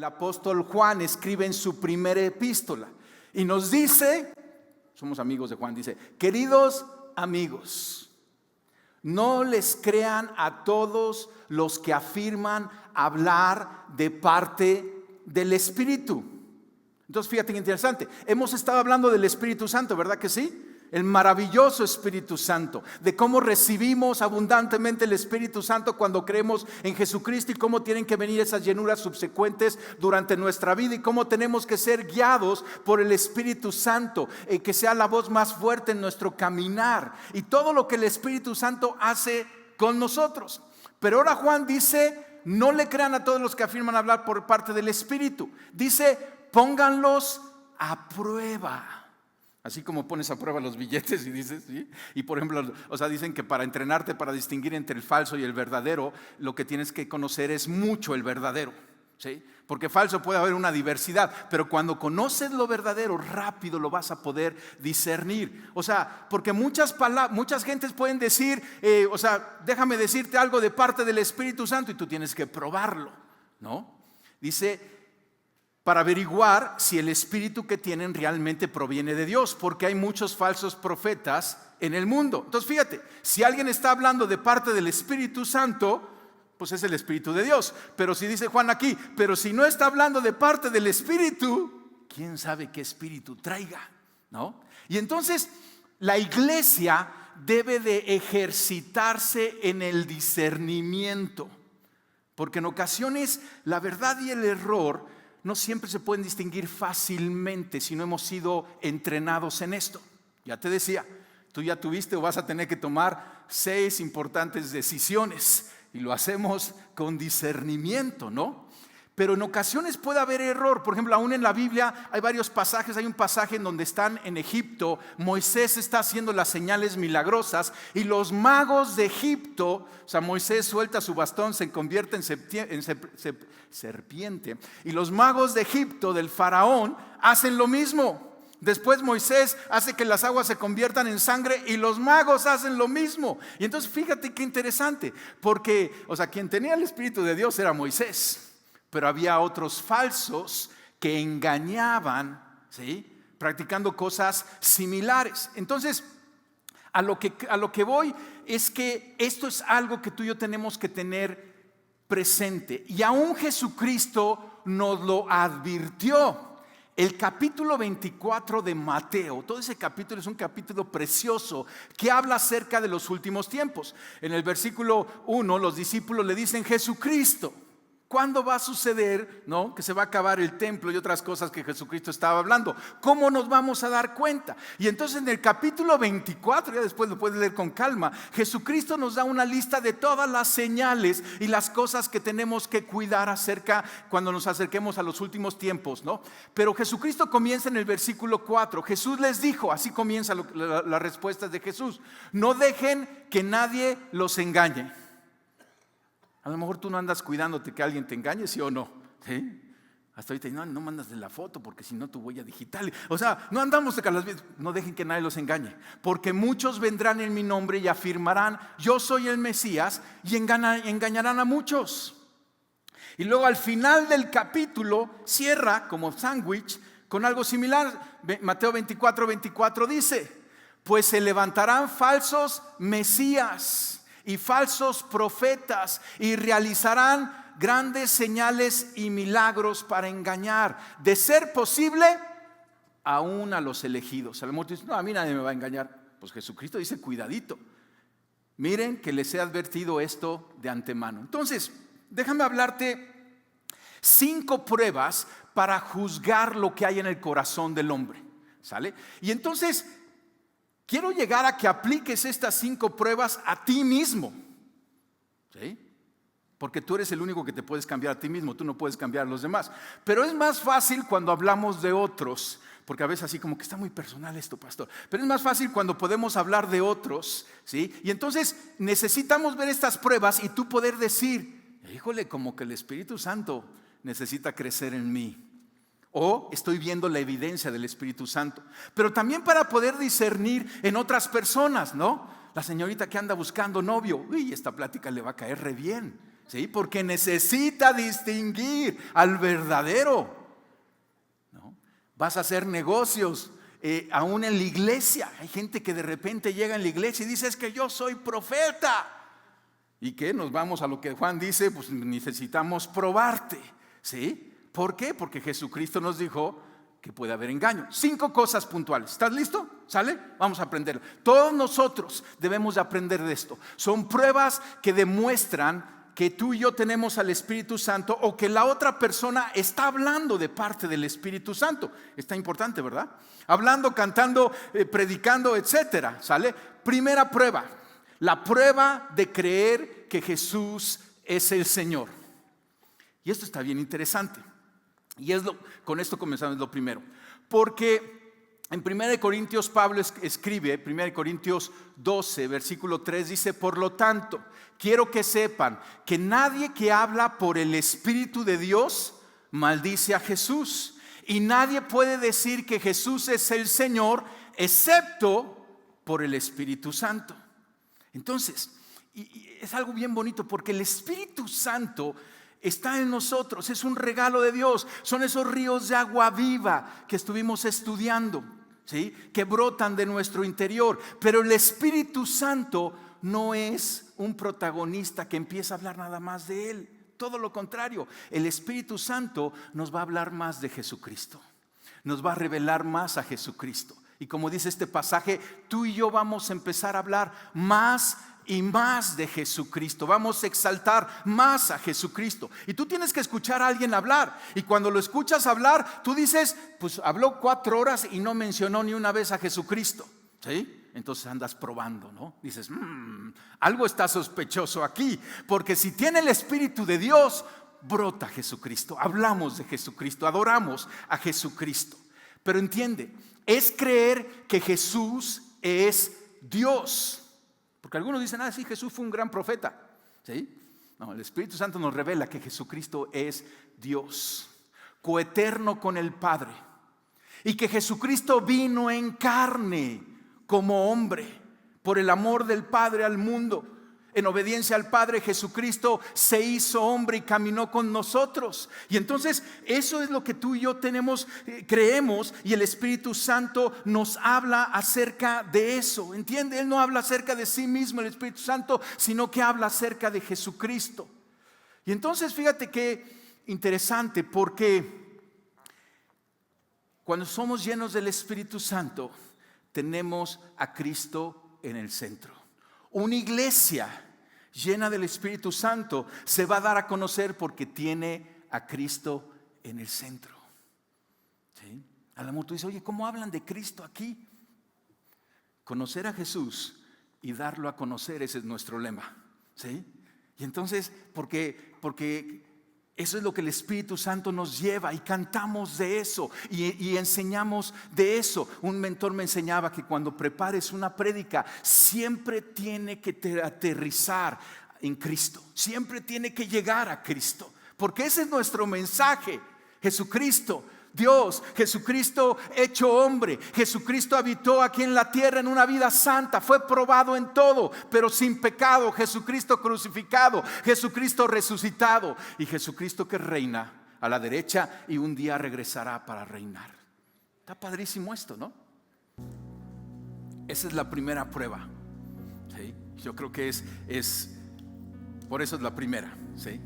el apóstol Juan escribe en su primera epístola y nos dice, somos amigos de Juan, dice: queridos amigos, no les crean a todos los que afirman hablar de parte del Espíritu. Entonces fíjate qué interesante, hemos estado hablando del Espíritu Santo, ¿verdad que sí? El maravilloso Espíritu Santo, de cómo recibimos abundantemente el Espíritu Santo cuando creemos en Jesucristo y cómo tienen que venir esas llenuras subsecuentes durante nuestra vida y cómo tenemos que ser guiados por el Espíritu Santo, que sea la voz más fuerte en nuestro caminar y todo lo que el Espíritu Santo hace con nosotros. Pero ahora Juan dice: no le crean a todos los que afirman hablar por parte del Espíritu. Dice: pónganlos a prueba. Así como pones a prueba los billetes y dices, ¿sí? Y por ejemplo, dicen que para entrenarte, para distinguir entre el falso y el verdadero, lo que tienes que conocer es mucho el verdadero, ¿sí? Porque falso puede haber una diversidad, pero cuando conoces lo verdadero, rápido lo vas a poder discernir. Porque muchas gentes pueden decir, déjame decirte algo de parte del Espíritu Santo, y tú tienes que probarlo, ¿no? Dice: para averiguar si el espíritu que tienen realmente proviene de Dios, porque hay muchos falsos profetas en el mundo. Entonces fíjate, si alguien está hablando de parte del Espíritu Santo, pues es el Espíritu de Dios. Pero si dice Juan aquí, pero si no está hablando de parte del Espíritu, ¿quién sabe qué espíritu traiga? ¿No? Y entonces la iglesia debe de ejercitarse en el discernimiento, porque en ocasiones la verdad y el error no siempre se pueden distinguir fácilmente si no hemos sido entrenados en esto. Ya te decía, tú ya tuviste o vas a tener que tomar 6 importantes decisiones y lo hacemos con discernimiento, ¿no? Pero en ocasiones puede haber error. Por ejemplo, aún en la Biblia hay varios pasajes. Hay un pasaje en donde están en Egipto, Moisés está haciendo las señales milagrosas y los magos de Egipto, Moisés suelta su bastón, se convierte en serpiente, y los magos de Egipto, del faraón, hacen lo mismo. Después Moisés hace que las aguas se conviertan en sangre y los magos hacen lo mismo. Y entonces fíjate qué interesante, porque quien tenía el Espíritu de Dios era Moisés, pero había otros falsos que engañaban, ¿sí? Practicando cosas similares. Entonces, a lo que voy es que esto es algo que tú y yo tenemos que tener presente. Y aún Jesucristo nos lo advirtió. El capítulo 24 de Mateo, todo ese capítulo es un capítulo precioso que habla acerca de los últimos tiempos. En el versículo 1 los discípulos le dicen: Jesucristo, ¿cuándo va a suceder, no, que se va a acabar el templo y otras cosas que Jesucristo estaba hablando? ¿Cómo nos vamos a dar cuenta? Y entonces en el capítulo 24, ya después lo puedes leer con calma, Jesucristo nos da una lista de todas las señales y las cosas que tenemos que cuidar acerca cuando nos acerquemos a los últimos tiempos, ¿no? Pero Jesucristo comienza en el versículo 4. Jesús les dijo, así comienza la respuesta de Jesús: no dejen que nadie los engañe. A lo mejor tú no andas cuidándote que alguien te engañe, ¿sí o no? ¿Sí? Hasta ahorita no mandas de la foto porque si no tu huella digital. No andamos acá las vidas. No dejen que nadie los engañe, porque muchos vendrán en mi nombre y afirmarán: yo soy el Mesías, y engañarán a muchos. Y luego al final del capítulo cierra como sándwich con algo similar. Mateo 24 dice: pues se levantarán falsos mesías y falsos profetas y realizarán grandes señales y milagros para engañar, de ser posible, aún a los elegidos. A lo mejor dices: no, a mí nadie me va a engañar. Pues Jesucristo dice: cuidadito, miren que les he advertido esto de antemano. Entonces, déjame hablarte 5 pruebas para juzgar lo que hay en el corazón del hombre, ¿sale? Y entonces quiero llegar a que apliques estas 5 pruebas a ti mismo, ¿sí? Porque tú eres el único que te puedes cambiar a ti mismo, tú no puedes cambiar a los demás. Pero es más fácil cuando hablamos de otros, porque a veces así como que está muy personal esto, pastor. Pero es más fácil cuando podemos hablar de otros, ¿sí? Y entonces necesitamos ver estas pruebas y tú poder decir: híjole, como que el Espíritu Santo necesita crecer en mí. O estoy viendo la evidencia del Espíritu Santo. Pero también para poder discernir en otras personas, ¿no? La señorita que anda buscando novio, uy, esta plática le va a caer re bien, ¿sí? Porque necesita distinguir al verdadero, ¿no? Vas a hacer negocios, aún en la iglesia. Hay gente que de repente llega en la iglesia y dice: es que yo soy profeta. ¿Y qué? Nos vamos a lo que Juan dice: pues necesitamos probarte, ¿sí? ¿Por qué? Porque Jesucristo nos dijo que puede haber engaño. 5 cosas puntuales. ¿Estás listo? ¿Sale? Vamos a aprender. Todos nosotros debemos de aprender de esto. Son pruebas que demuestran que tú y yo tenemos al Espíritu Santo, o que la otra persona está hablando de parte del Espíritu Santo. Está importante, ¿verdad? Hablando, cantando, predicando, etcétera. ¿Sale? Primera prueba: la prueba de creer que Jesús es el Señor. Y esto está bien interesante. Y con esto comenzamos lo primero. Porque en 1 Corintios Pablo escribe, 1 Corintios 12, versículo 3, dice: por lo tanto, quiero que sepan que nadie que habla por el Espíritu de Dios maldice a Jesús. Y nadie puede decir que Jesús es el Señor excepto por el Espíritu Santo. Entonces, y es algo bien bonito, porque el Espíritu Santo está en nosotros, es un regalo de Dios. Son esos ríos de agua viva que estuvimos estudiando, ¿sí? Que brotan de nuestro interior. Pero el Espíritu Santo no es un protagonista que empieza a hablar nada más de Él. Todo lo contrario, el Espíritu Santo nos va a hablar más de Jesucristo, nos va a revelar más a Jesucristo. Y como dice este pasaje, tú y yo vamos a empezar a hablar más y más de Jesucristo. Vamos a exaltar más a Jesucristo. Y tú tienes que escuchar a alguien hablar. Y cuando lo escuchas hablar, tú dices: pues habló 4 horas y no mencionó ni una vez a Jesucristo, ¿sí? Entonces andas probando, ¿no? Dices: algo está sospechoso aquí. Porque si tiene el Espíritu de Dios, brota Jesucristo. Hablamos de Jesucristo, adoramos a Jesucristo. Pero entiende, es creer que Jesús es Dios. Porque algunos dicen: sí, Jesús fue un gran profeta, ¿sí? No, el Espíritu Santo nos revela que Jesucristo es Dios, coeterno con el Padre, y que Jesucristo vino en carne como hombre por el amor del Padre al mundo. En obediencia al Padre, Jesucristo se hizo hombre y caminó con nosotros. Y entonces eso es lo que tú y yo creemos, y el Espíritu Santo nos habla acerca de eso. ¿Entiende? Él no habla acerca de sí mismo, el Espíritu Santo, sino que habla acerca de Jesucristo. Y entonces fíjate qué interesante, porque cuando somos llenos del Espíritu Santo, tenemos a Cristo en el centro. Una iglesia llena del Espíritu Santo se va a dar a conocer porque tiene a Cristo en el centro, ¿sí? A lo mejor tú dices: oye, ¿cómo hablan de Cristo aquí? Conocer a Jesús y darlo a conocer, ese es nuestro lema, ¿sí? Y entonces, porque eso es lo que el Espíritu Santo nos lleva, y cantamos de eso y enseñamos de eso. Un mentor me enseñaba que cuando prepares una prédica, siempre tiene que aterrizar en Cristo, siempre tiene que llegar a Cristo, porque ese es nuestro mensaje. Jesucristo, Dios, Jesucristo hecho hombre, Jesucristo habitó aquí en la tierra en una vida santa, fue probado en todo, pero sin pecado. Jesucristo crucificado, Jesucristo resucitado, y Jesucristo que reina a la derecha y un día regresará para reinar. Está padrísimo esto, ¿no? Esa es la primera prueba, ¿sí? Yo creo que por eso es la primera, ¿sí?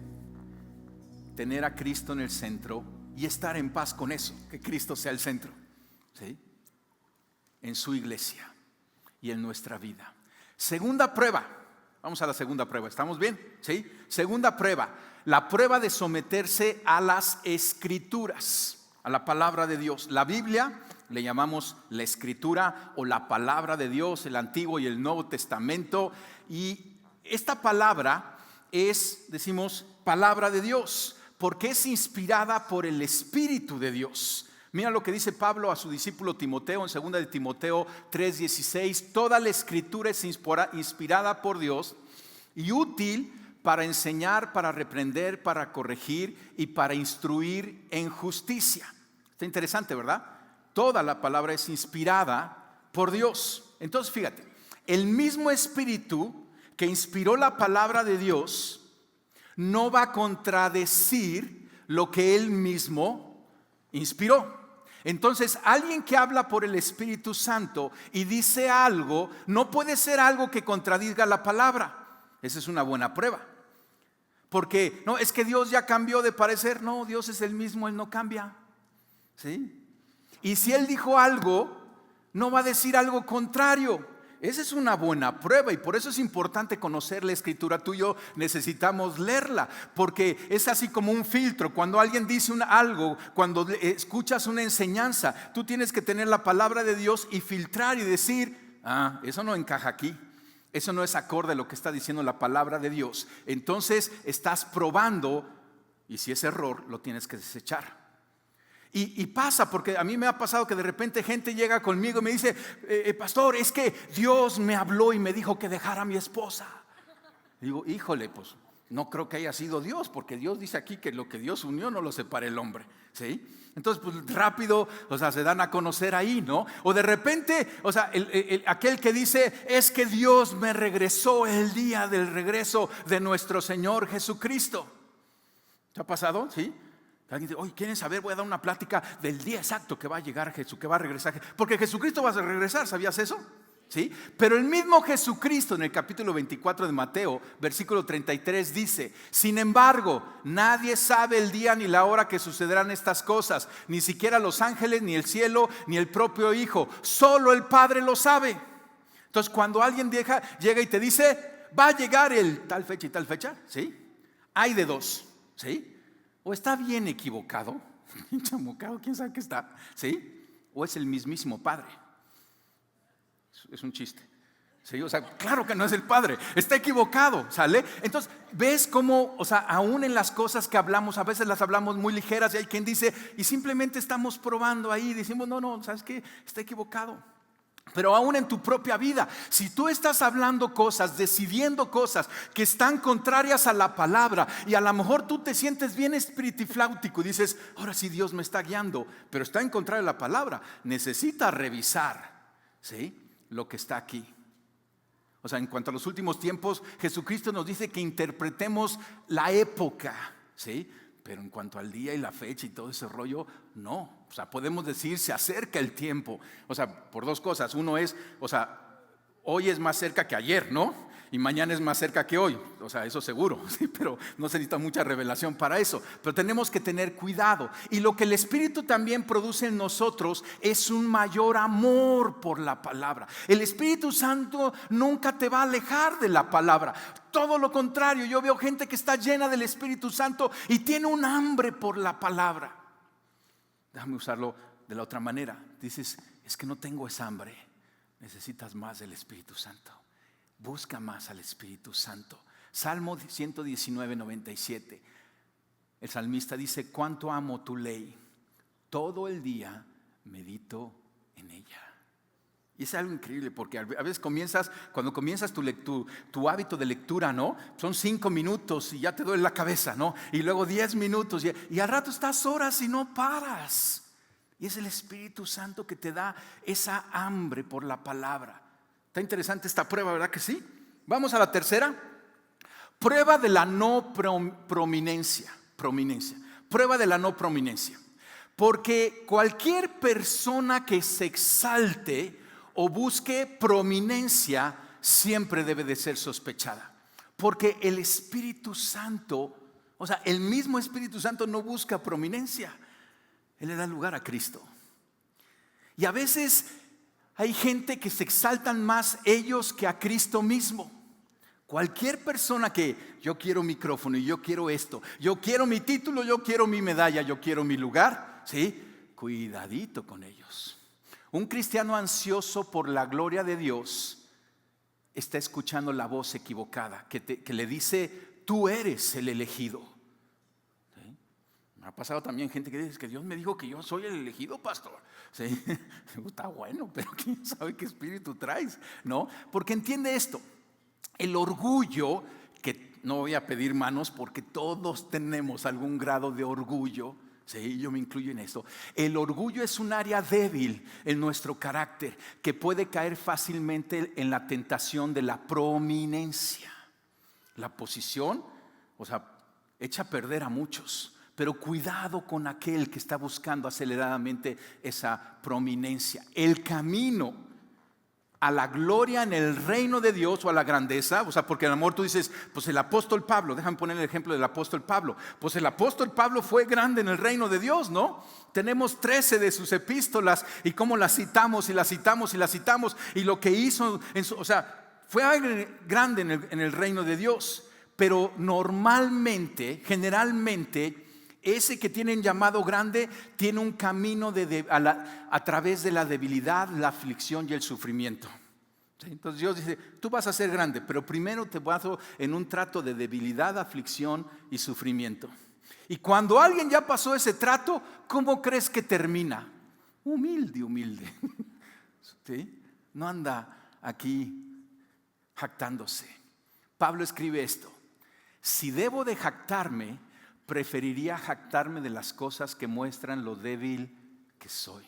Tener a Cristo en el centro y estar en paz con eso, que Cristo sea el centro, ¿sí? En su iglesia y en nuestra vida. Segunda prueba, vamos a la segunda prueba, ¿estamos bien? ¿Sí? Segunda prueba, la prueba de someterse a las Escrituras, a la palabra de Dios. La Biblia le llamamos la Escritura o la palabra de Dios, el Antiguo y el Nuevo Testamento, y esta palabra decimos, palabra de Dios, porque es inspirada por el Espíritu de Dios. Mira lo que dice Pablo a su discípulo Timoteo en 2 de Timoteo 3:16: toda la Escritura es inspirada por Dios y útil para enseñar, para reprender, para corregir y para instruir en justicia. Está interesante, ¿verdad? Toda la palabra es inspirada por Dios. Entonces fíjate, el mismo Espíritu que inspiró la palabra de Dios no va a contradecir lo que Él mismo inspiró. Entonces, alguien que habla por el Espíritu Santo y dice algo, no puede ser algo que contradiga la palabra. Esa es una buena prueba. Porque no, es que Dios ya cambió de parecer. No, Dios es el mismo, Él no cambia. ¿Sí? Y si Él dijo algo, no va a decir algo contrario. Esa es una buena prueba y por eso es importante conocer la Escritura. Tú y yo necesitamos leerla, porque es así como un filtro. Cuando alguien dice algo, cuando escuchas una enseñanza, tú tienes que tener la palabra de Dios y filtrar y decir, eso no encaja aquí. Eso no es acorde a lo que está diciendo la palabra de Dios. Entonces estás probando y si es error, lo tienes que desechar. Y pasa, porque a mí me ha pasado que de repente gente llega conmigo y me dice, pastor, es que Dios me habló y me dijo que dejara a mi esposa. Digo, híjole, pues no creo que haya sido Dios, porque Dios dice aquí que lo que Dios unió no lo separe el hombre, ¿sí? Entonces, pues rápido, se dan a conocer ahí, ¿no? O de repente, aquel que dice, es que Dios me regresó el día del regreso de nuestro Señor Jesucristo. ¿Te ha pasado? ¿Sí? Alguien dice, oye, ¿quieren saber? Voy a dar una plática del día exacto que va a llegar Jesús, que va a regresar. Porque Jesucristo va a regresar, ¿sabías eso? ¿Sí? Pero el mismo Jesucristo en el capítulo 24 de Mateo, versículo 33 dice, sin embargo, nadie sabe el día ni la hora que sucederán estas cosas, ni siquiera los ángeles, ni el cielo, ni el propio Hijo, solo el Padre lo sabe. Entonces, cuando alguien llega y te dice, va a llegar el tal fecha y tal fecha, ¿sí? Hay de dos, ¿sí? O está bien equivocado, chamucado, quién sabe qué está, ¿sí? O es el mismísimo Padre. Es un chiste, ¿sí? Claro que no es el Padre, está equivocado, ¿sale? Entonces, ¿ves cómo, aún en las cosas que hablamos, a veces las hablamos muy ligeras y hay quien dice, y simplemente estamos probando ahí, decimos, no, ¿sabes qué? Está equivocado. Pero aún en tu propia vida, si tú estás hablando cosas, decidiendo cosas que están contrarias a la palabra, y a lo mejor tú te sientes bien espiritifláutico y dices, ahora sí Dios me está guiando, pero está en contra de la palabra, necesitas revisar, ¿sí?, lo que está aquí. En cuanto a los últimos tiempos, Jesucristo nos dice que interpretemos la época, ¿sí? Pero en cuanto al día y la fecha y todo ese rollo, no. Podemos decir, se acerca el tiempo. Por dos cosas. Uno es, hoy es más cerca que ayer, ¿no? Y mañana es más cerca que hoy. Eso seguro, ¿sí? Pero no se necesita mucha revelación para eso. Pero tenemos que tener cuidado. Y lo que el Espíritu también produce en nosotros es un mayor amor por la palabra. El Espíritu Santo nunca te va a alejar de la palabra. Todo lo contrario, yo veo gente que está llena del Espíritu Santo y tiene un hambre por la palabra. Déjame usarlo de la otra manera. Dices, es que no tengo esa hambre. Necesitas más del Espíritu Santo. Busca más al Espíritu Santo. Salmo 119, 97. El salmista dice, cuánto amo tu ley. Todo el día medito en ella. Y es algo increíble porque a veces cuando comienzas tu hábito de lectura, ¿no? Son 5 minutos y ya te duele la cabeza, ¿no? Y luego 10 minutos y al rato estás horas y no paras. Y es el Espíritu Santo que te da esa hambre por la palabra. Está interesante esta prueba, ¿verdad que sí? Vamos a la tercera. Prueba de la no prominencia. Prueba de la no prominencia. Porque cualquier persona que se exalte o busque prominencia siempre debe de ser sospechada. Porque el Espíritu Santo, el mismo Espíritu Santo no busca prominencia. Él le da lugar a Cristo. Y a veces hay gente que se exaltan más ellos que a Cristo mismo. Cualquier persona que yo quiero micrófono y yo quiero esto, yo quiero mi título, yo quiero mi medalla, yo quiero mi lugar, ¿sí? Cuidadito con ellos. Un cristiano ansioso por la gloria de Dios está escuchando la voz equivocada que le dice, tú eres el elegido. ¿Sí? Me ha pasado también gente que dice que Dios me dijo que yo soy el elegido, pastor. ¿Sí? Está bueno, pero quién sabe qué espíritu traes, ¿no? Porque entiende esto, el orgullo, que no voy a pedir manos porque todos tenemos algún grado de orgullo. Sí, yo me incluyo en esto. El orgullo es un área débil en nuestro carácter que puede caer fácilmente en la tentación de la prominencia. La posición, echa a perder a muchos. Pero cuidado con aquel que está buscando aceleradamente esa prominencia. El camino a la gloria en el reino de Dios o a la grandeza, o sea, porque el amor tú dices, pues el apóstol Pablo, déjame poner el ejemplo del apóstol Pablo, pues el apóstol Pablo fue grande en el reino de Dios, ¿no? Tenemos 13 de sus epístolas y cómo las citamos y las citamos y las citamos y lo que hizo, o sea, fue grande en el reino de Dios, pero normalmente, generalmente, ese que tienen llamado grande tiene un camino a través de la debilidad, la aflicción y el sufrimiento. ¿Sí? Entonces Dios dice, tú vas a ser grande, pero primero te baso en un trato de debilidad, aflicción y sufrimiento. Y cuando alguien ya pasó ese trato, ¿cómo crees que termina? Humilde. ¿Sí? No anda aquí jactándose. Pablo escribe esto: si debo de jactarme, preferiría jactarme de las cosas que muestran lo débil que soy.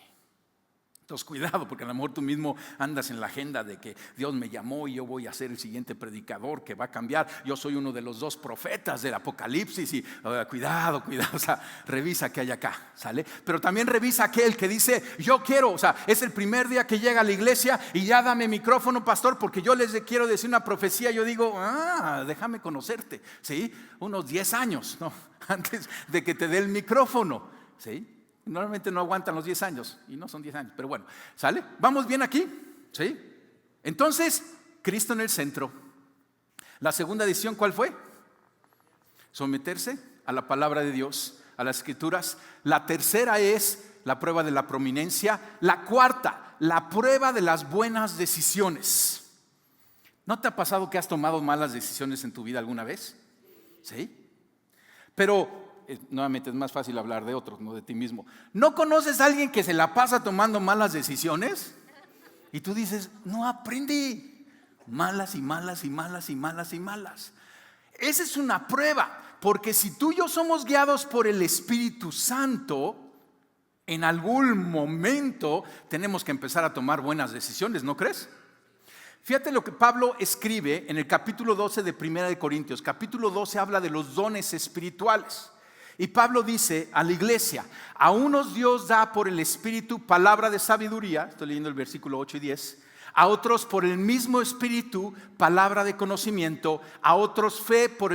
Entonces cuidado, porque a lo mejor tú mismo andas en la agenda de que Dios me llamó y yo voy a ser el siguiente predicador que va a cambiar. Yo soy uno de los 2 profetas del Apocalipsis y cuidado, o sea, revisa qué hay acá, ¿sale? Pero también revisa aquel que dice, yo quiero, o sea, es el primer día que llega a la iglesia y ya dame micrófono, pastor, porque yo les quiero decir una profecía. Yo digo, déjame conocerte, ¿sí? Unos 10 años, ¿no? Antes de que te dé el micrófono, ¿sí? Normalmente no aguantan los 10 años y no son 10 años, pero bueno, ¿sale? ¿Vamos bien aquí? ¿Sí? Entonces, Cristo en el centro. La segunda decisión, ¿cuál fue? Someterse a la palabra de Dios, a las escrituras. La tercera es la prueba de la prominencia. La cuarta, la prueba de las buenas decisiones. ¿No te ha pasado que has tomado malas decisiones en tu vida alguna vez? ¿Sí? Pero nuevamente es más fácil hablar de otros, no de ti mismo. ¿No conoces a alguien que se la pasa tomando malas decisiones? Y tú dices, no aprende. Malas y malas y malas y malas y malas. Esa es una prueba, porque si tú y yo somos guiados por el Espíritu Santo, en algún momento tenemos que empezar a tomar buenas decisiones, ¿no crees? Fíjate lo que Pablo escribe en el capítulo 12 de 1 de Corintios. Capítulo 12 habla de los dones espirituales. Y Pablo dice a la iglesia, a unos Dios da por el Espíritu palabra de sabiduría, estoy leyendo el versículo 8 y 10, a otros por el mismo Espíritu palabra de conocimiento, a otros fe por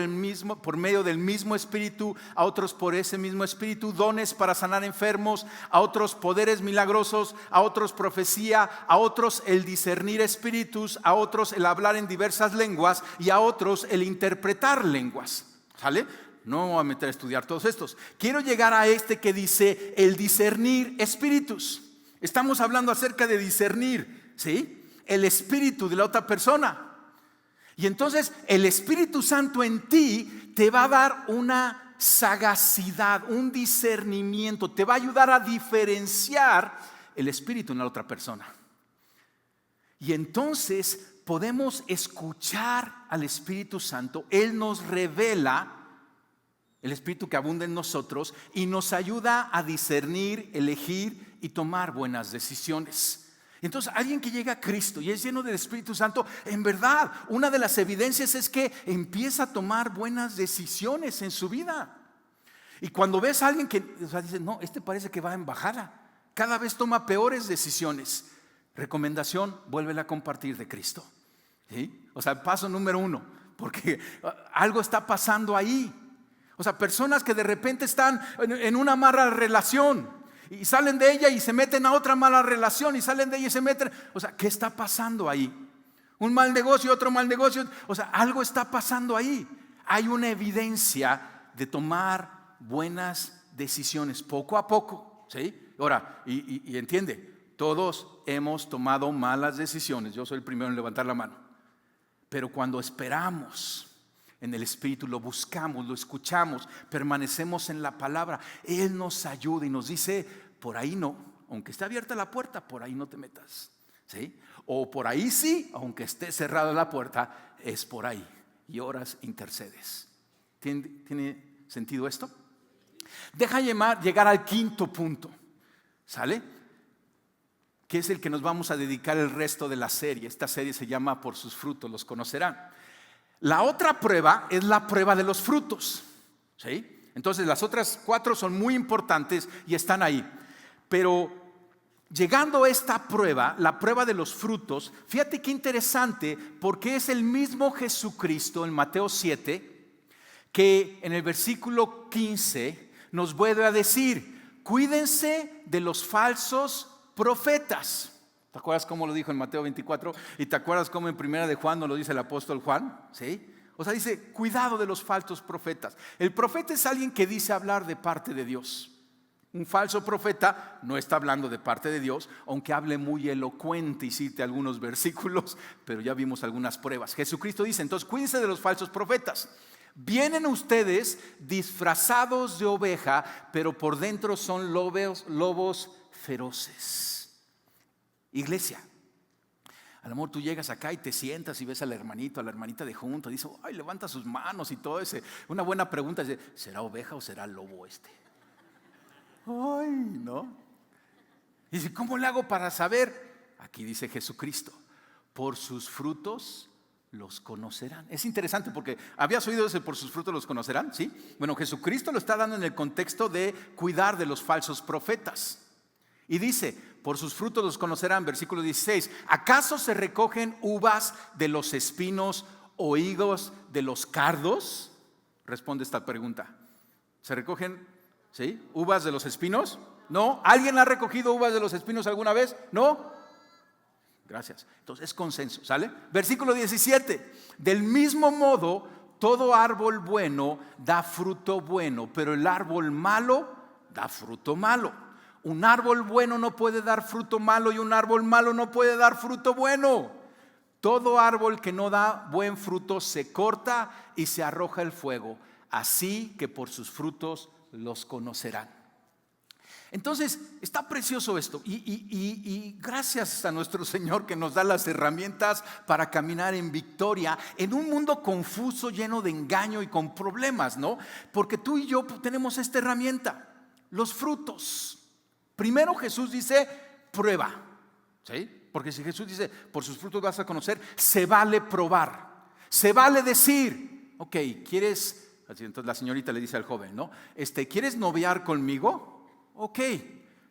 medio del mismo Espíritu, a otros por ese mismo Espíritu dones para sanar enfermos, a otros poderes milagrosos, a otros profecía, a otros el discernir espíritus, a otros el hablar en diversas lenguas y a otros el interpretar lenguas. ¿Sale? No me voy a meter a estudiar todos estos. Quiero llegar a este que dice el discernir espíritus. Estamos hablando acerca de discernir, ¿sí? El espíritu de la otra persona. Y entonces el Espíritu Santo en ti te va a dar una sagacidad, un discernimiento. Te va a ayudar a diferenciar el espíritu en la otra persona. Y entonces podemos escuchar al Espíritu Santo. Él nos revela el Espíritu que abunda en nosotros y nos ayuda a discernir, elegir y tomar buenas decisiones. Entonces, alguien que llega a Cristo y es lleno del Espíritu Santo, en verdad, una de las evidencias es que empieza a tomar buenas decisiones en su vida. Y cuando ves a alguien que dice, no, este parece que va en bajada, cada vez toma peores decisiones. Recomendación, vuélvela a compartir de Cristo. ¿Sí? O sea, paso número 1, porque algo está pasando ahí. O sea, personas que de repente están en una mala relación y salen de ella y se meten a otra mala relación y salen de ella y se meten. O sea, ¿qué está pasando ahí? Un mal negocio, otro mal negocio. O sea, algo está pasando ahí. Hay una evidencia de tomar buenas decisiones poco a poco. ¿Sí? Ahora, y entiende, todos hemos tomado malas decisiones. Yo soy el primero en levantar la mano. Pero cuando esperamos en el Espíritu, lo buscamos, lo escuchamos, permanecemos en la palabra, Él nos ayuda y nos dice, por ahí no, aunque esté abierta la puerta, por ahí no te metas, ¿sí? O por ahí sí, aunque esté cerrada la puerta, es por ahí. Y oras, intercedes. ¿Tiene sentido esto? Deja llegar al quinto punto, ¿sale? Que es el que nos vamos a dedicar el resto de la serie. Esta serie se llama Por sus frutos los conocerán. La otra prueba es la prueba de los frutos. ¿sí? Entonces las otras 4 son muy importantes y están ahí. Pero llegando a esta prueba, la prueba de los frutos, fíjate qué interesante, porque es el mismo Jesucristo en Mateo 7, que en el versículo 15 nos vuelve a decir: cuídense de los falsos profetas. ¿Te acuerdas cómo lo dijo en Mateo 24? ¿Y te acuerdas cómo en Primera de Juan nos lo dice el apóstol Juan? ¿Sí? O sea, dice, cuidado de los falsos profetas. El profeta es alguien que dice hablar de parte de Dios. Un falso profeta no está hablando de parte de Dios, aunque hable muy elocuente y cite algunos versículos, pero ya vimos algunas pruebas. Jesucristo dice, entonces cuídense de los falsos profetas. Vienen ustedes disfrazados de oveja, pero por dentro son lobos feroces. Iglesia, a lo mejor tú llegas acá y te sientas y ves al hermanito, a la hermanita de junto, y dices, ay, levanta sus manos y todo ese. Una buena pregunta es, ¿será oveja o será lobo este? Ay, ¿no? Y dice, ¿cómo le hago para saber? Aquí dice Jesucristo, por sus frutos los conocerán. Es interesante porque ¿habías oído ese por sus frutos los conocerán? ¿Sí? Bueno, Jesucristo lo está dando en el contexto de cuidar de los falsos profetas. Y dice, por sus frutos los conocerán, versículo 16. ¿Acaso se recogen uvas de los espinos o higos de los cardos? Responde esta pregunta. ¿Se recogen, sí, uvas de los espinos? ¿No? ¿Alguien ha recogido uvas de los espinos alguna vez? ¿No? Gracias. Entonces es consenso, ¿sale? Versículo 17. Del mismo modo, todo árbol bueno da fruto bueno, pero el árbol malo da fruto malo. Un árbol bueno no puede dar fruto malo y un árbol malo no puede dar fruto bueno. Todo árbol que no da buen fruto se corta y se arroja al fuego. Así que por sus frutos los conocerán. Entonces, está precioso esto y gracias a nuestro Señor que nos da las herramientas para caminar en victoria en un mundo confuso, lleno de engaño y con problemas, ¿no? Porque tú y yo tenemos esta herramienta, los frutos. Primero Jesús dice, prueba, ¿sí? Porque si Jesús dice, por sus frutos vas a conocer, se vale probar, se vale decir, ok, ¿quieres? Así, entonces la señorita le dice al joven, ¿no? ¿Quieres noviar conmigo? Ok,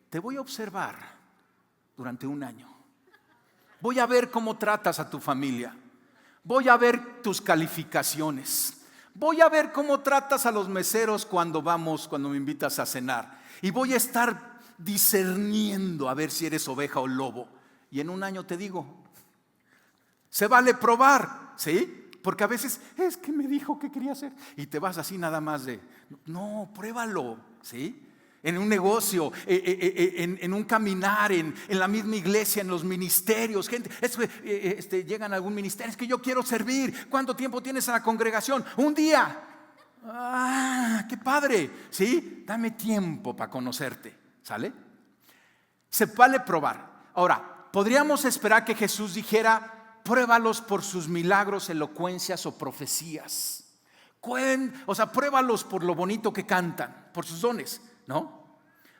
te voy a observar durante 1 año. Voy a ver cómo tratas a tu familia. Voy a ver tus calificaciones. Voy a ver cómo tratas a los meseros cuando me invitas a cenar. Y voy a estar discerniendo a ver si eres oveja o lobo. Y en 1 año te digo, se vale probar, ¿sí? Porque a veces es que me dijo que quería hacer y te vas así nada más de, no, pruébalo, ¿sí? En un negocio, en un caminar, en la misma iglesia, en los ministerios. Gente, llegan a algún ministerio, es que yo quiero servir. ¿Cuánto tiempo tienes en la congregación? 1 día. ¡Ah, qué padre! ¿Sí? Dame tiempo para conocerte, ¿sale? Se vale probar. Ahora, podríamos esperar que Jesús dijera, pruébalos por sus milagros, elocuencias o profecías. O sea, pruébalos por lo bonito que cantan, por sus dones, ¿no?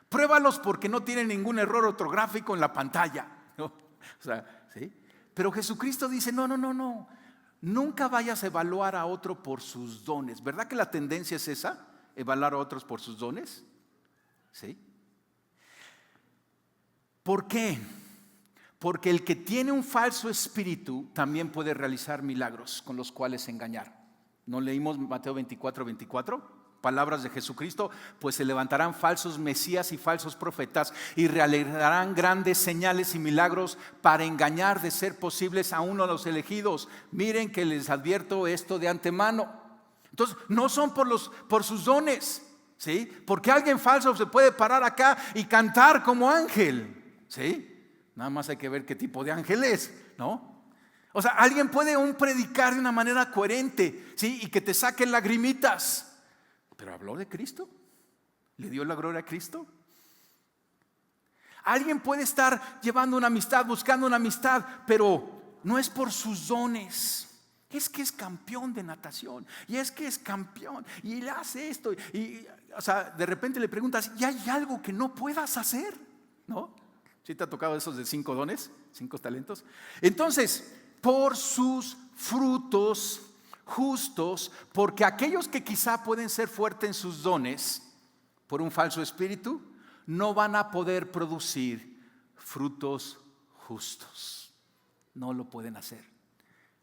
Pruébalos porque no tienen ningún error ortográfico en la pantalla, ¿no? O sea, ¿sí? Pero Jesucristo dice, no. Nunca vayas a evaluar a otro por sus dones. ¿Verdad que la tendencia es esa? Evaluar a otros por sus dones. ¿Sí? ¿Por qué? Porque el que tiene un falso espíritu también puede realizar milagros con los cuales engañar. ¿No leímos Mateo 24? Palabras de Jesucristo, pues se levantarán falsos mesías y falsos profetas y realizarán grandes señales y milagros para engañar, de ser posibles, a uno de los elegidos. Miren que les advierto esto de antemano. Entonces, no son por sus dones, ¿sí? Porque alguien falso se puede parar acá y cantar como ángel, ¿sí? Nada más hay que ver qué tipo de ángel es, ¿no? O sea, alguien puede predicar de una manera coherente, ¿sí? Y que te saquen lagrimitas. Pero habló de Cristo, le dio la gloria a Cristo. Alguien puede estar llevando una amistad, buscando una amistad, pero no es por sus dones. Es que es campeón de natación, y es que es campeón, y él hace esto. O sea, de repente le preguntas, ¿y hay algo que no puedas hacer? ¿No? ¿Sí te ha tocado esos de 5 dones, 5 talentos? Entonces, por sus frutos justos, porque aquellos que quizá pueden ser fuertes en sus dones por un falso espíritu, no van a poder producir frutos justos. No lo pueden hacer.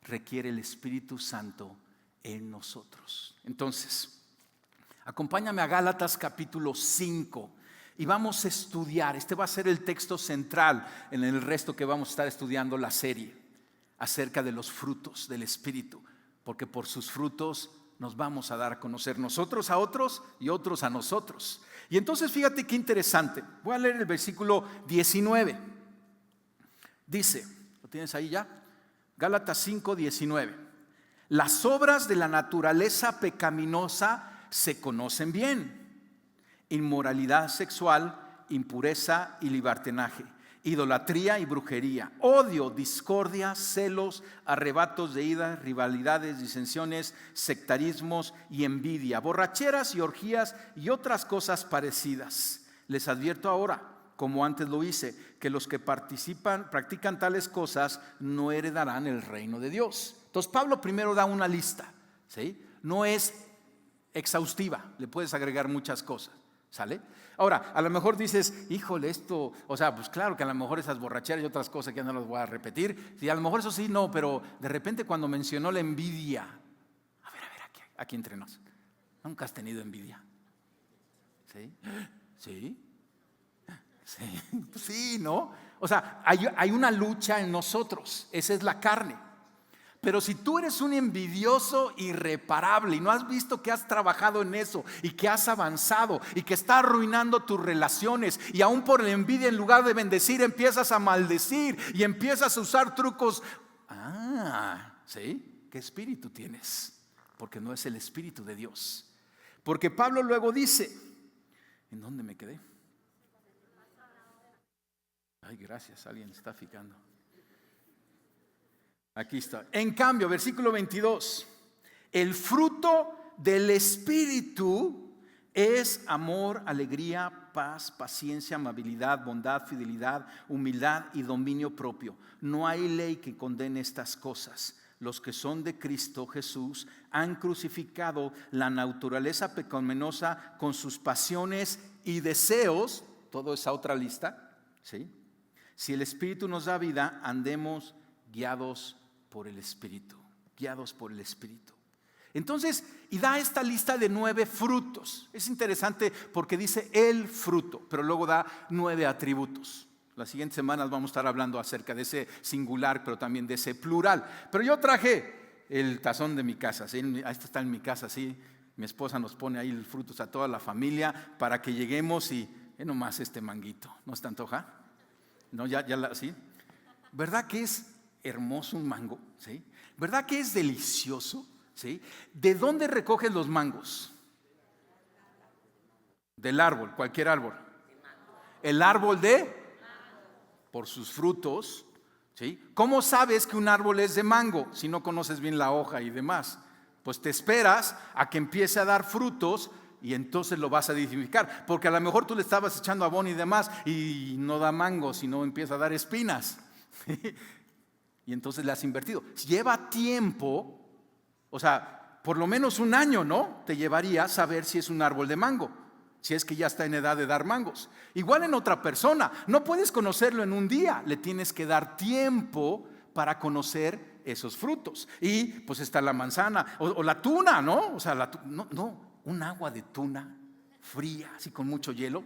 Requiere el Espíritu Santo en nosotros. Entonces, acompáñame a Gálatas capítulo 5 y vamos a estudiar. Este va a ser el texto central en el resto que vamos a estar estudiando la serie acerca de los frutos del Espíritu, porque por sus frutos nos vamos a dar a conocer nosotros a otros y otros a nosotros. Y entonces fíjate qué interesante. Voy a leer el versículo 19. Dice, ¿lo tienes ahí ya? Gálatas 5, 19. Las obras de la naturaleza pecaminosa se conocen bien: inmoralidad sexual, impureza y libertinaje, idolatría y brujería, odio, discordia, celos, arrebatos de ira, rivalidades, disensiones, sectarismos y envidia, borracheras y orgías y otras cosas parecidas. Les advierto ahora, como antes lo hice, que los que practican tales cosas no heredarán el reino de Dios. Entonces Pablo primero da una lista, ¿sí? No es exhaustiva, le puedes agregar muchas cosas, ¿sale? Ahora, a lo mejor dices, híjole, esto, o sea, pues claro que a lo mejor esas borracheras y otras cosas que ya no las voy a repetir, y a lo mejor eso sí, no, pero de repente cuando mencionó la envidia, a ver, aquí entre nos, ¿nunca has tenido envidia? ¿Sí? ¿Sí? Sí, pues sí, ¿no? O sea, hay una lucha en nosotros, esa es la carne. Pero si tú eres un envidioso irreparable y no has visto que has trabajado en eso y que has avanzado y que está arruinando tus relaciones, y aún por la envidia, en lugar de bendecir, empiezas a maldecir y empiezas a usar trucos. ¿Sí? ¿Qué espíritu tienes? Porque no es el Espíritu de Dios. Porque Pablo luego dice, ¿en dónde me quedé? Ay, gracias, alguien está fijando. Aquí está. En cambio, versículo 22, el fruto del Espíritu es amor, alegría, paz, paciencia, amabilidad, bondad, fidelidad, humildad y dominio propio. No hay ley que condene estas cosas. Los que son de Cristo Jesús han crucificado la naturaleza pecaminosa con sus pasiones y deseos. Toda esa otra lista, ¿sí? Si el Espíritu nos da vida, andemos guiados por el Espíritu, guiados por el Espíritu. Entonces, y da esta lista de 9 frutos. Es interesante porque dice el fruto, pero luego da 9 atributos. Las siguientes semanas vamos a estar hablando acerca de ese singular, pero también de ese plural. Pero yo traje el tazón de mi casa, ¿sí? Esto está en mi casa, ¿sí? Mi esposa nos pone ahí los frutos a toda la familia para que lleguemos y nomás este manguito. ¿No se te antoja? No, ¿sí? ¿Verdad que es hermoso un mango? ¿Sí? ¿Verdad que es delicioso? ¿Sí? ¿De dónde recoges los mangos? Del árbol, cualquier árbol. El árbol por sus frutos, ¿sí? ¿Cómo sabes que un árbol es de mango si no conoces bien la hoja y demás? Pues te esperas a que empiece a dar frutos y entonces lo vas a identificar, porque a lo mejor tú le estabas echando abono y demás y no da mango, sino empieza a dar espinas. Y entonces le has invertido. Lleva tiempo, o sea, por lo menos un año, ¿no? Te llevaría a saber si es un árbol de mango, si es que ya está en edad de dar mangos. Igual en otra persona, no puedes conocerlo en un día, le tienes que dar tiempo para conocer esos frutos. Y pues está la manzana o la tuna, ¿no? O sea, un agua de tuna fría, así con mucho hielo.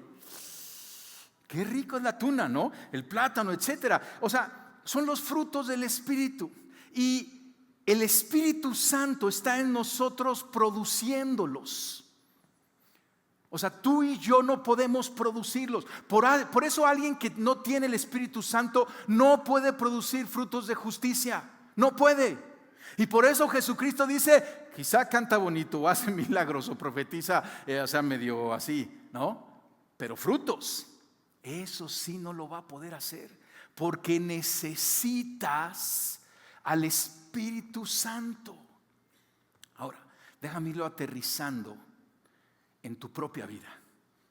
Qué rico es la tuna, ¿no? El plátano, etcétera. O sea, son los frutos del Espíritu. Y el Espíritu Santo está en nosotros produciéndolos. O sea, tú y yo no podemos producirlos. Por eso alguien que no tiene el Espíritu Santo no puede producir frutos de justicia. No puede. Y por eso Jesucristo dice, quizá canta bonito o hace milagros o profetiza, o sea, medio así, ¿no? Pero frutos, eso sí no lo va a poder hacer, porque necesitas al Espíritu Santo. Ahora, déjame irlo aterrizando en tu propia vida.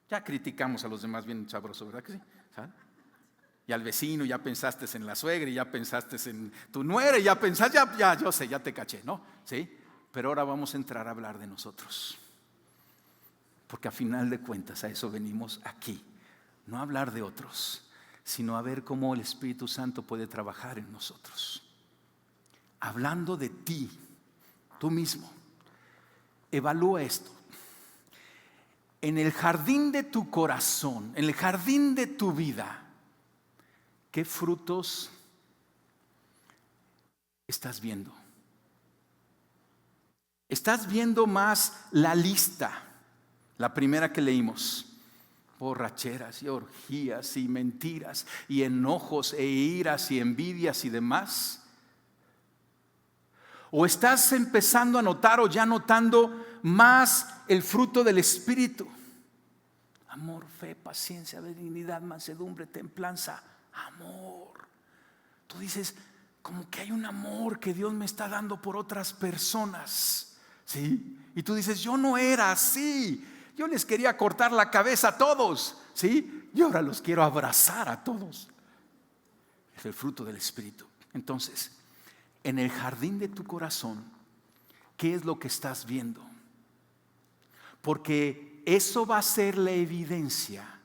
Ya criticamos a los demás bien sabroso, ¿verdad que sí? ¿Sabes? Y al vecino, ya pensaste en la suegra, y ya pensaste en tu nuera, y ya pensaste, ya yo sé, ya te caché, ¿no? ¿Sí? Pero ahora vamos a entrar a hablar de nosotros. Porque a final de cuentas a eso venimos aquí. No a hablar de otros, sino a ver cómo el Espíritu Santo puede trabajar en nosotros. Hablando de ti, tú mismo, evalúa esto. En el jardín de tu corazón, en el jardín de tu vida, ¿qué frutos estás viendo? ¿Estás viendo más la lista, la primera que leímos? Borracheras y orgías y mentiras y enojos e iras y envidias y demás. ¿O estás empezando a notar o ya notando más el fruto del Espíritu? Amor, fe, paciencia, benignidad, mansedumbre, templanza, amor. Tú dices, como que hay un amor que Dios me está dando por otras personas, ¿sí? Y tú dices, yo no era así. Yo les quería cortar la cabeza a todos, ¿sí? Y ahora los quiero abrazar a todos. Es el fruto del Espíritu. Entonces, en el jardín de tu corazón, ¿qué es lo que estás viendo? Porque eso va a ser la evidencia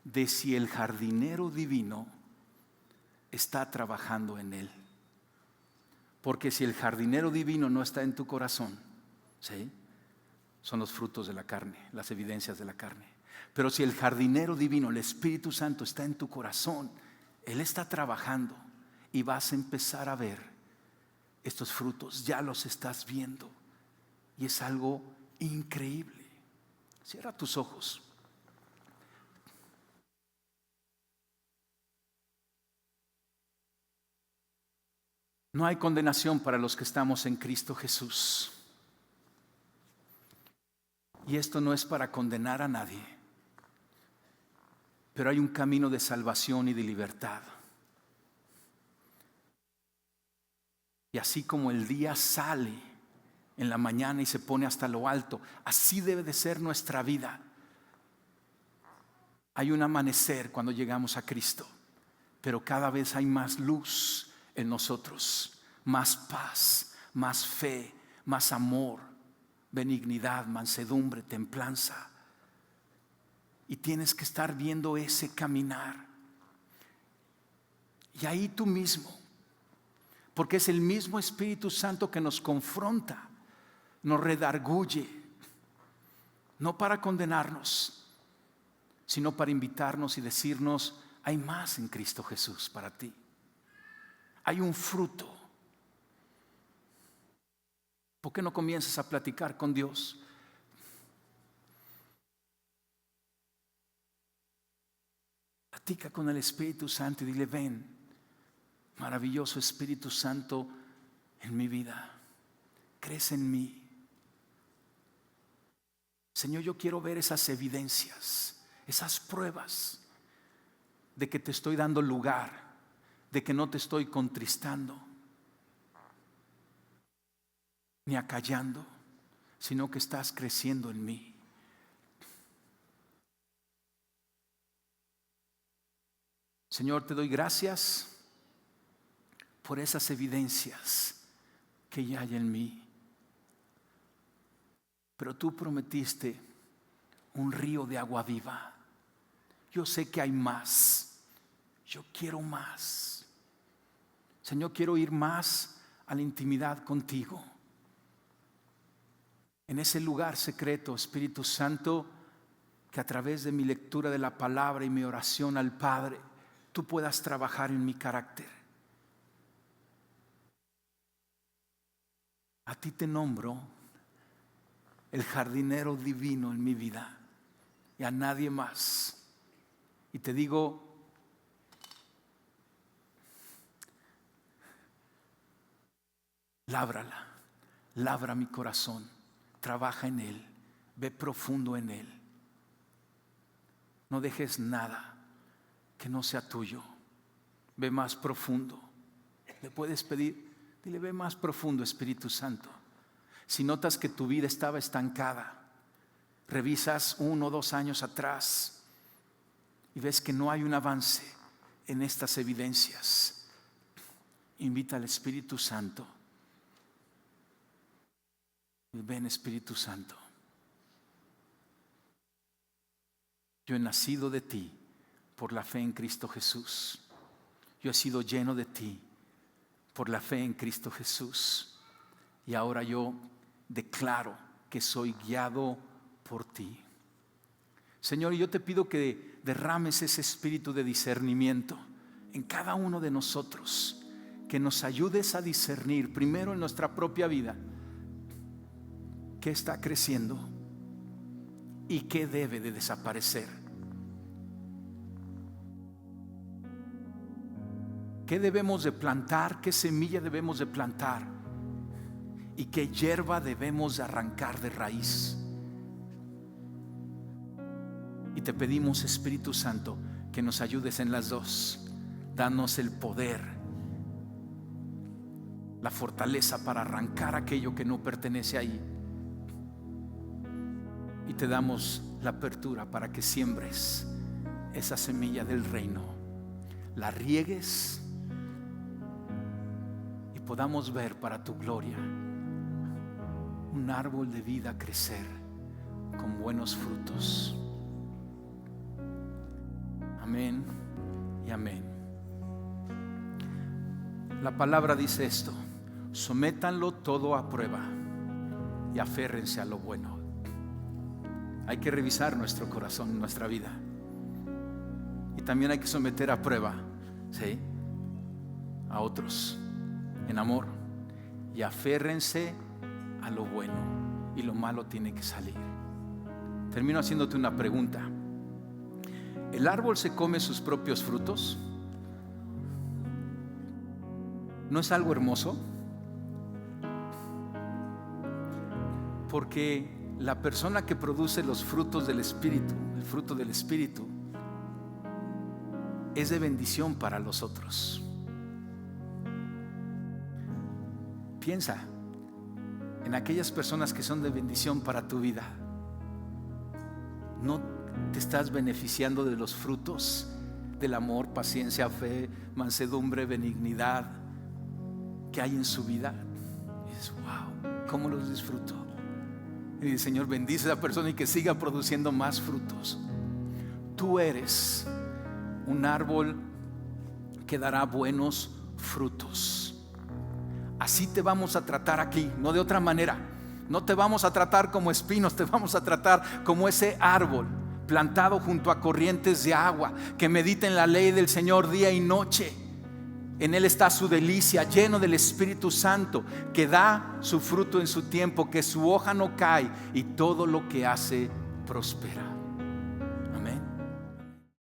de si el jardinero divino está trabajando en él. Porque si el jardinero divino no está en tu corazón, ¿sí?, son los frutos de la carne, las evidencias de la carne. Pero si el jardinero divino, el Espíritu Santo, está en tu corazón, Él está trabajando y vas a empezar a ver estos frutos. Ya los estás viendo y es algo increíble. Cierra tus ojos. No hay condenación para los que estamos en Cristo Jesús. Y esto no es para condenar a nadie, pero hay un camino de salvación y de libertad. Y así como el día sale en la mañana y se pone hasta lo alto, así debe de ser nuestra vida. Hay un amanecer cuando llegamos a Cristo, pero cada vez hay más luz en nosotros, más paz, más fe, más amor, benignidad, mansedumbre, templanza. Y tienes que estar viendo ese caminar. Y ahí tú mismo, porque es el mismo Espíritu Santo que nos confronta, nos redarguye, no para condenarnos, sino para invitarnos y decirnos, hay más en Cristo Jesús para ti. Hay un fruto. ¿Por qué no comienzas a platicar con Dios? Platica con el Espíritu Santo y dile, ven, maravilloso Espíritu Santo en mi vida, crece en mí. Señor, yo quiero ver esas evidencias, esas pruebas de que te estoy dando lugar, de que no te estoy contristando ni acallando, sino que estás creciendo en mí. Señor, te doy gracias por esas evidencias que ya hay en mí. Pero tú prometiste un río de agua viva. Yo sé que hay más. Yo quiero más. Señor, quiero ir más a la intimidad contigo. En ese lugar secreto, Espíritu Santo, que a través de mi lectura de la palabra y mi oración al Padre, tú puedas trabajar en mi carácter. A ti te nombro el jardinero divino en mi vida y a nadie más. Y te digo, lábrala, labra mi corazón. Trabaja en él, ve profundo en él. No dejes nada que no sea tuyo. Ve más profundo. Le puedes pedir, dile, ve más profundo, Espíritu Santo. Si notas que tu vida estaba estancada, revisas 1 o 2 años atrás y ves que no hay un avance en estas evidencias, invita al Espíritu Santo Ven, Espíritu Santo. Yo he nacido de ti por la fe en Cristo Jesús. Yo he sido lleno de ti por la fe en Cristo Jesús. Y ahora yo declaro que soy guiado por ti. Señor, yo te pido que derrames ese espíritu de discernimiento en cada uno de nosotros, que nos ayudes a discernir primero en nuestra propia vida qué está creciendo y qué debe de desaparecer. ¿Qué debemos de plantar? ¿Qué semilla debemos de plantar? ¿Y qué hierba debemos de arrancar de raíz? Y te pedimos, Espíritu Santo, que nos ayudes en las dos. Danos el poder, la fortaleza para arrancar aquello que no pertenece ahí. Y te damos la apertura para que siembres esa semilla del reino, la riegues y podamos ver para tu gloria un árbol de vida crecer con buenos frutos. Amén y amén. La palabra dice esto: sométanlo todo a prueba y aférrense a lo bueno. Hay que revisar nuestro corazón, nuestra vida, y también hay que someter a prueba, ¿sí?, a otros en amor, y aférrense a lo bueno, y lo malo tiene que salir. Termino haciéndote una pregunta: ¿el árbol se come sus propios frutos? ¿No es algo hermoso? Porque la persona que produce los frutos del Espíritu, el fruto del Espíritu, es de bendición para los otros. Piensa en aquellas personas que son de bendición para tu vida. ¿No te estás beneficiando de los frutos del amor, paciencia, fe, mansedumbre, benignidad que hay en su vida? Y dices: wow, ¿cómo los disfruto? Y dice: Señor, bendice a esa persona y que siga produciendo más frutos. Tú eres un árbol que dará buenos frutos. Así te vamos a tratar aquí, no de otra manera. No te vamos a tratar como espinos, te vamos a tratar como ese árbol plantado junto a corrientes de agua, que medita en la ley del Señor día y noche. En Él está su delicia, lleno del Espíritu Santo, que da su fruto en su tiempo, que su hoja no cae y todo lo que hace prospera.